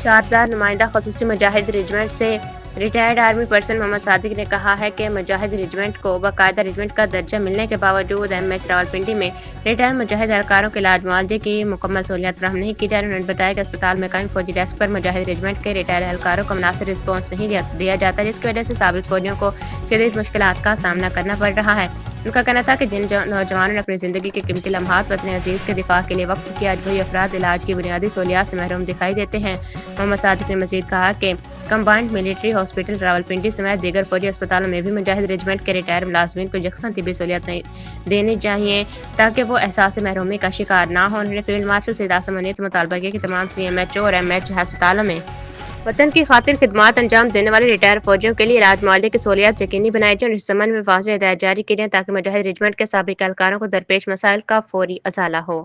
شاردار نمائندہ خصوصی مجاہد ریجمنٹ سے ریٹائرڈ آرمی پرسن محمد صادق نے کہا ہے کہ مجاہد ریجمنٹ کو باقاعدہ ریجمنٹ کا درجہ ملنے کے باوجود ایم ایچ راولپنڈی میں ریٹائر مجاہد اہلکاروں کے علاج معالجے کی مکمل سہولیات فراہم نہیں کی جا رہی۔ انہوں نے بتایا کہ اسپتال میں قائم فوجی ڈیسک پر مجاہد ریجمنٹ کے ریٹائر اہلکاروں کو مناسب رسپانس نہیں دیا جاتا، جس کی وجہ سے سابق فوجیوں کو شدید مشکلات کا سامنا کرنا پڑ رہا ہے۔ ان کا کہنا تھا کہ جن نوجوانوں نے اپنی زندگی کے قیمتی لمحات وطن عزیز کے دفاع کے لیے وقف کیا، آج وہی افراد علاج کی بنیادی سہولیات سے محروم دکھائی دیتے ہیں۔ محمد صادق نے مزید کہا کہ کمبائنڈ ملٹری ہاسپٹل راولپنڈی سمیت دیگر فوجی اسپتالوں میں بھی مجاہد ریجمنٹ کے ریٹائر ملازمین کو یکساں طبی سہولیات دینی چاہیے تاکہ وہ احساس محرومی کا شکار نہ ہوں۔ انہوں نے فیلڈ مارشل سید اعظم منیر سے مطالبہ کیا کہ تمام سی ایم ایچ او اور ایم ایچ ہسپتالوں میں وطن کی خاطر خدمات انجام دینے والے ریٹائر فوجیوں کے لیے علاج معالجے کی سہولیات یقینی بنائی جائیں اور اس سبند میں واضح ہدایات جاری کی جائیں تاکہ مجاہد ریجمنٹ کے سابق اہلکاروں کو درپیش مسائل کا فوری ازالہ ہو۔